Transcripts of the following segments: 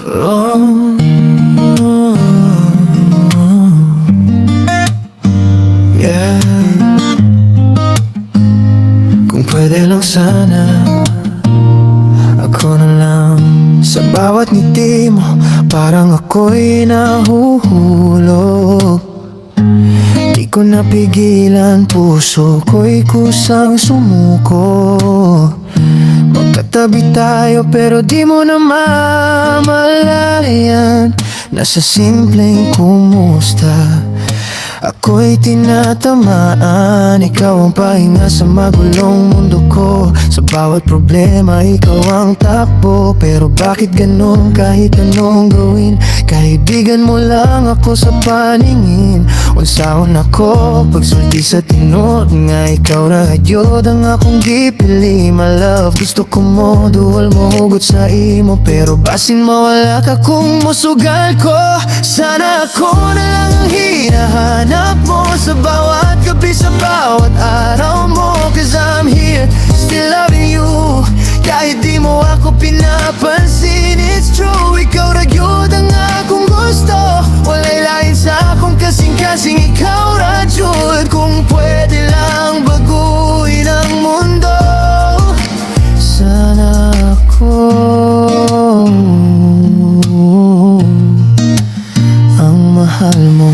Oh, yeah. Kung pwede lang sana ako na lang sa bawat ngiti mo, parang ako'y nahuhulog. Di ko napigilan, puso ko'y kusang sumuko. Magkatabi tayo pero di mo na mamalayan. Nasa simpleng kumusta ako'y tinatamaan. Ikaw ang pahinga sa magulong mundo ko. Sa bawat problema, ikaw ang takbo. Pero bakit ganun kahit anong gawin? Kaibigan mo lang ako sa paningin. Unsaon ako pagsulti sa tinod nga ikaw ra hadyod ang akong gipili. My love, gusto ko mo, duwal mo hugot sa imo. Pero basin mawala ka kung musugal ko. Sana ako na lang ang hinahanap mo sa bawat gabi, sa bawat araw mo. Cause I'm here, still loving you. Kahit di mo ako pinapansin, it's true. Ikaw ra gyud ang akong gusto. Walay lain sa akong kasing-kasing, ikaw ra gyud. Kung pwede lang baguhin ang mundo, sana ako ang mahal mo.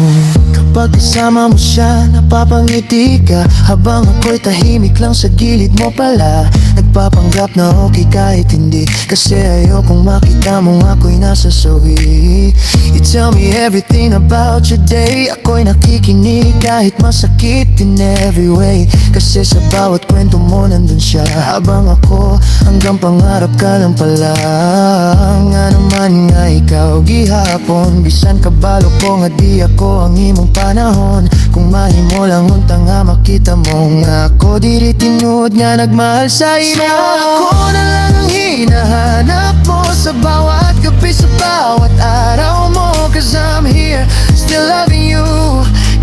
Kapag kasama mo siya, napapangiti ka, habang ako'y tahimik lang sa gilid mo pala. Nagpapanggap na okay kahit hindi, kasi ayokong makita mong ako'y nasa sawi. You tell me everything about your day, ako'y nakikinig kahit masakit in every way. Kasi sa bawat kwento mo nandun siya, habang ako hanggang pangarap ka lang pala. Nga naman nga ikaw gihapon, bisan kabalo ko nga di ako ang imong panahon. Kung mahimo lang unta nga makita mo nga ako diri tinud nga nagmahal sa imo. Ako na lang ang hinahanap mo sa bawat gabi, sa bawat araw mo. Cause I'm here, still loving you.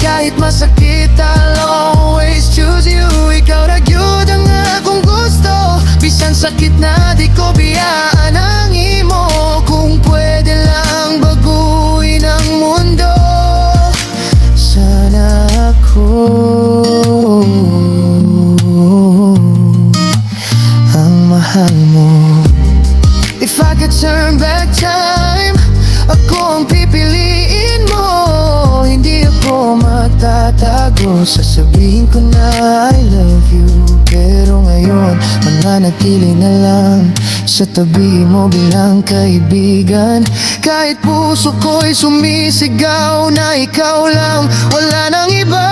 Kahit masakit, I'll always choose you. Ikaw ra gyud ang akong gusto. Bisan sakit na di ko biyaan ang imo. Kung pwede lang baguhin ang mundo, sana ako ang mahal mo. If I could turn back time, ako ang pipiliin mo. Hindi ako magtatago, sasabihin ko na I love you. Pero ngayon, mananatili na lang sa tabi mo bilang kaibigan. Kahit puso ko'y sumisigaw na ikaw lang, wala nang iba.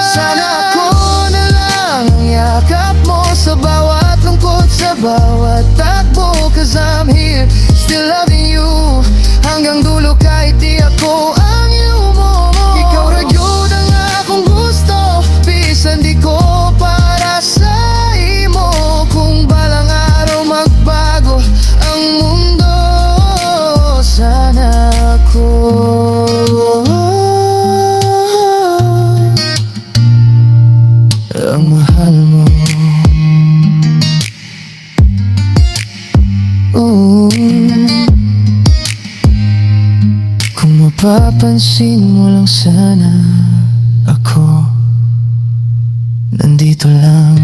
Sana ako na lang ang yakap mo sa bawat lungkot, sa bawat takbo. Cause I'm here, still loving you. Hanggang dulo kahit di ako ang iyong mo. Ikaw ra gyud ang akong gusto. Bisan di ko para sa imo. Kung balang araw magbago ang mundo, sana ako ang mahal mo. Kung mapapansin mo lang sana, ako nandito lang.